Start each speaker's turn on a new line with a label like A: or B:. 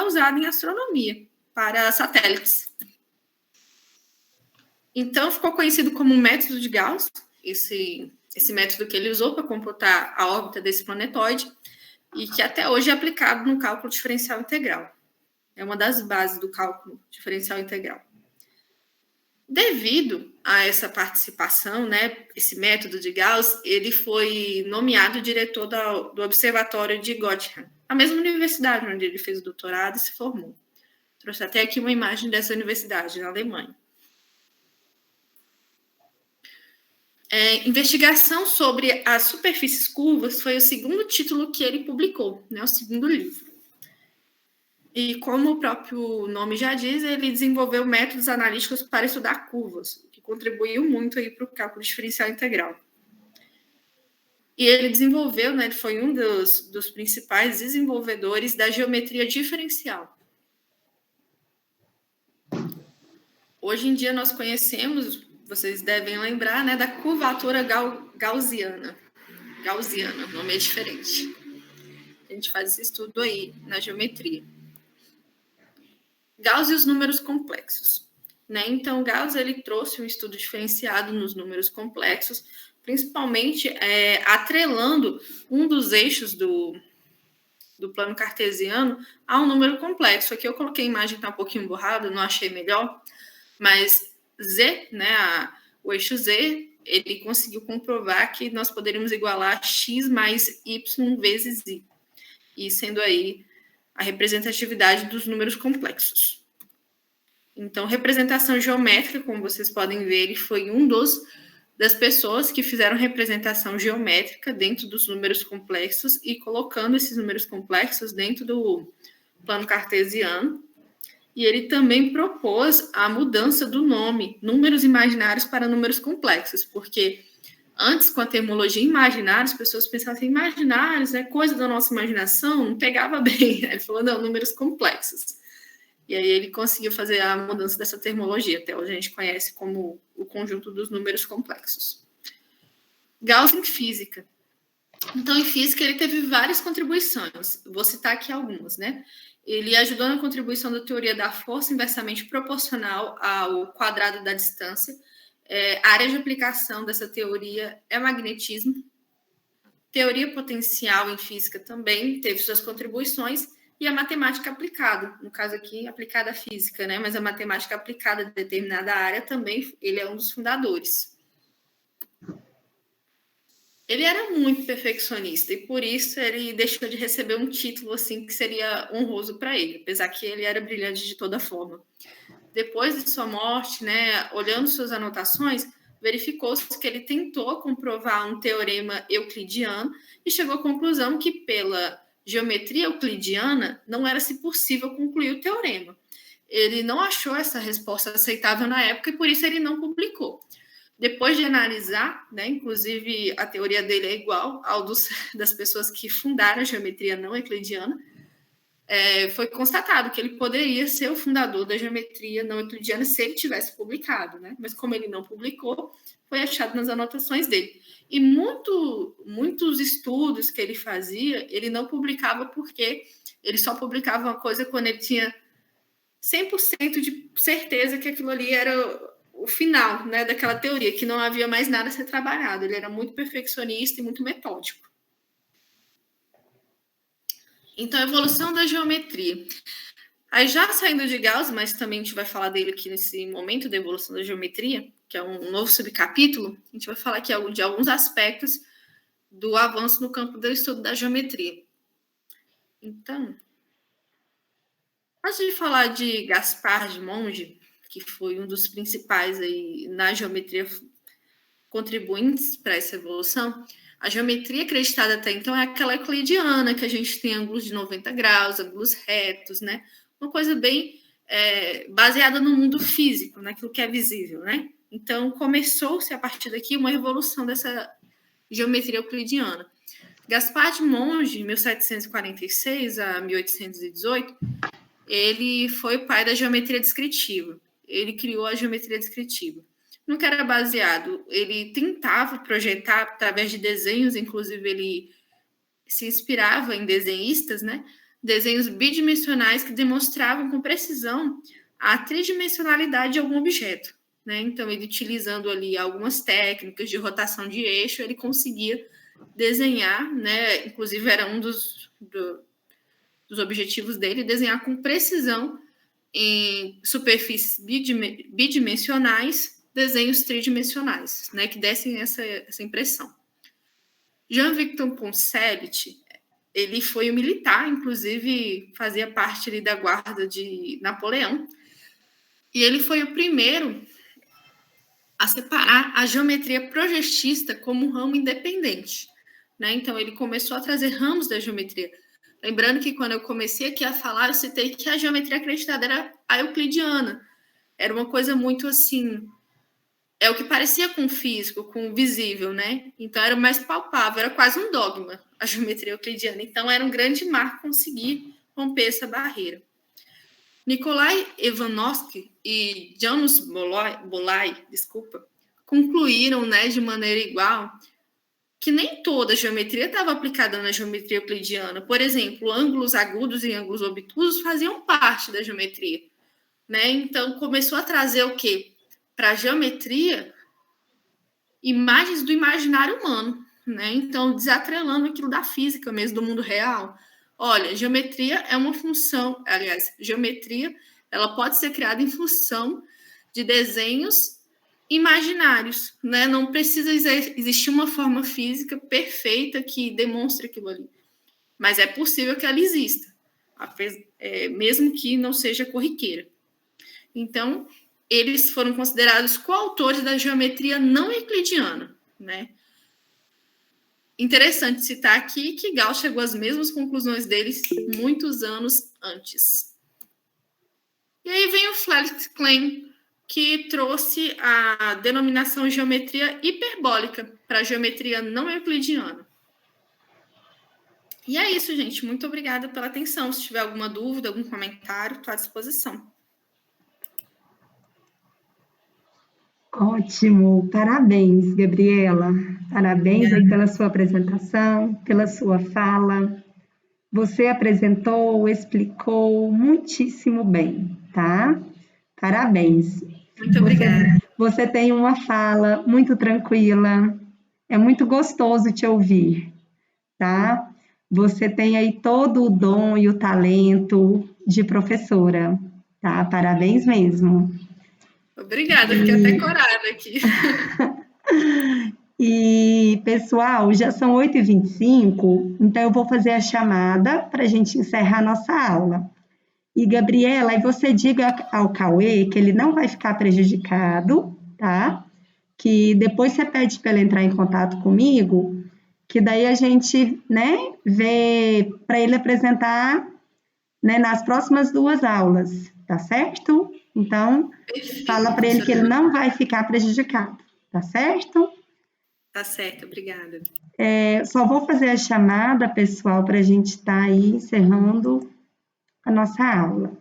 A: usado em astronomia para satélites. Então, ficou conhecido como método de Gauss, esse método que ele usou para computar a órbita desse planetoide, e que até hoje é aplicado no cálculo diferencial integral. É uma das bases do cálculo diferencial integral. Devido a essa participação, né, esse método de Gauss, ele foi nomeado diretor do Observatório de Göttingen, a mesma universidade onde ele fez o doutorado e se formou. Trouxe até aqui uma imagem dessa universidade, na Alemanha. Investigação sobre as superfícies curvas foi o segundo título que ele publicou, né, o segundo livro. E como o próprio nome já diz, ele desenvolveu métodos analíticos para estudar curvas, o que contribuiu muito para o cálculo diferencial integral. E ele desenvolveu, né, ele foi um dos principais desenvolvedores da geometria diferencial. Hoje em dia nós conhecemos, vocês devem lembrar, né, da curvatura gaussiana. Gaussiana, o nome é diferente. A gente faz esse estudo aí na geometria. Gauss e os números complexos. Né? Então, Gauss ele trouxe um estudo diferenciado nos números complexos, principalmente atrelando um dos eixos do plano cartesiano a um número complexo. Aqui eu coloquei a imagem que está um pouquinho borrada, não achei melhor, mas Z, né, o eixo Z, ele conseguiu comprovar que nós poderíamos igualar x mais y vezes i, e sendo aí a representatividade dos números complexos. Então, representação geométrica, como vocês podem ver, ele foi das pessoas que fizeram representação geométrica dentro dos números complexos e colocando esses números complexos dentro do plano cartesiano. E ele também propôs a mudança do nome, números imaginários para números complexos, porque antes, com a terminologia imaginária, as pessoas pensavam assim, imaginários, é coisa da nossa imaginação, não pegava bem. Ele falou, não, números complexos. E aí ele conseguiu fazer a mudança dessa terminologia, até hoje a gente conhece como o conjunto dos números complexos. Gauss em física. Então, em física, ele teve várias contribuições. Vou citar aqui algumas, né? Ele ajudou na contribuição da teoria da força inversamente proporcional ao quadrado da distância. A área de aplicação dessa teoria é magnetismo. Teoria potencial em física também teve suas contribuições, e a matemática aplicada, no caso aqui, aplicada à física, né? Mas a matemática aplicada a determinada área também, ele é um dos fundadores. Ele era muito perfeccionista e por isso ele deixou de receber um título assim que seria honroso para ele, apesar que ele era brilhante de toda forma. Depois de sua morte, né, olhando suas anotações, verificou-se que ele tentou comprovar um teorema euclidiano e chegou à conclusão que pela geometria euclidiana não era-se possível concluir o teorema. Ele não achou essa resposta aceitável na época e por isso ele não publicou. Depois de analisar, né, inclusive a teoria dele é igual ao das pessoas que fundaram a geometria não euclidiana, foi constatado que ele poderia ser o fundador da geometria não euclidiana se ele tivesse publicado, né? Mas como ele não publicou, foi achado nas anotações dele. E muitos estudos que ele fazia, ele não publicava porque ele só publicava uma coisa quando ele tinha 100% de certeza que aquilo ali era o final, né, daquela teoria, que não havia mais nada a ser trabalhado. Ele era muito perfeccionista e muito metódico. Então, a evolução da geometria. Aí, já saindo de Gauss, mas também a gente vai falar dele aqui nesse momento da evolução da geometria, que é um novo subcapítulo, a gente vai falar aqui de alguns aspectos do avanço no campo do estudo da geometria. Então, antes de falar de Gaspar de Monge, que foi um dos principais aí na geometria contribuintes para essa evolução, a geometria acreditada até então é aquela euclidiana, que a gente tem ângulos de 90 graus, ângulos retos, né? Uma coisa bem baseada no mundo físico, naquilo que é visível, né? Então, começou-se a partir daqui uma evolução dessa geometria euclidiana. Gaspar de Monge, 1746 a 1818, ele foi o pai da geometria descritiva. Ele criou a geometria descritiva. Nunca era baseado, ele tentava projetar através de desenhos, inclusive ele se inspirava em desenhistas, né? desenhos bidimensionais que demonstravam com precisão a tridimensionalidade de algum objeto, né? Então, ele utilizando ali algumas técnicas de rotação de eixo, ele conseguia desenhar, né? Inclusive, era um dos objetivos dele, desenhar com precisão em superfícies bidimensionais desenhos tridimensionais, né? Que dessem essa impressão. Jean-Victor Poncelet, ele foi um militar, inclusive fazia parte ali da guarda de Napoleão, e ele foi o primeiro a separar a geometria projetista como um ramo independente, né? Então, ele começou a trazer ramos da geometria. Lembrando que quando eu comecei aqui a falar, eu citei que a geometria acreditada era a euclidiana. Era uma coisa muito assim, é o que parecia com o físico, com o visível, né? Então era mais palpável, era quase um dogma a geometria euclidiana. Então era um grande marco conseguir romper essa barreira. Nikolai Ivanovsky e Janusz Bolai, concluíram, né, de maneira igual que nem toda a geometria estava aplicada na geometria euclidiana. Por exemplo, ângulos agudos e ângulos obtusos faziam parte da geometria, né? Então começou a trazer o quê? Para a geometria, imagens do imaginário humano, né? Então, desatrelando aquilo da física mesmo, do mundo real. Olha, geometria é uma função, aliás, geometria, ela pode ser criada em função de desenhos imaginários, né? Não precisa existir uma forma física perfeita que demonstre aquilo ali, mas é possível que ela exista, mesmo que não seja corriqueira. Então, eles foram considerados coautores da geometria não euclidiana, né? Interessante citar aqui que Gauss chegou às mesmas conclusões deles muitos anos antes. E aí vem o Felix Klein, que trouxe a denominação geometria hiperbólica para a geometria não euclidiana. E é isso, gente. Muito obrigada pela atenção. Se tiver alguma dúvida, algum comentário, estou à disposição.
B: Ótimo, parabéns, Gabriela. Parabéns aí pela sua apresentação, pela sua fala. Você apresentou, explicou muitíssimo bem, tá? Parabéns.
A: Muito obrigada.
B: Você tem uma fala muito tranquila, é muito gostoso te ouvir, tá? Você tem aí todo o dom e o talento de professora, tá? Parabéns mesmo.
A: Obrigada, fiquei até corada aqui.
B: E, pessoal, já são 8h25, então eu vou fazer a chamada para a gente encerrar nossa aula. E, Gabriela, aí você diga ao Cauê que ele não vai ficar prejudicado, tá? Que depois você pede para ele entrar em contato comigo, que daí a gente, né, vê para ele apresentar, né, nas próximas 2 aulas, tá certo? Então, fala para ele que ele não vai ficar prejudicado, tá certo?
A: Tá certo, obrigada.
B: Só vou fazer a chamada, pessoal, para a gente estar aí encerrando a nossa aula.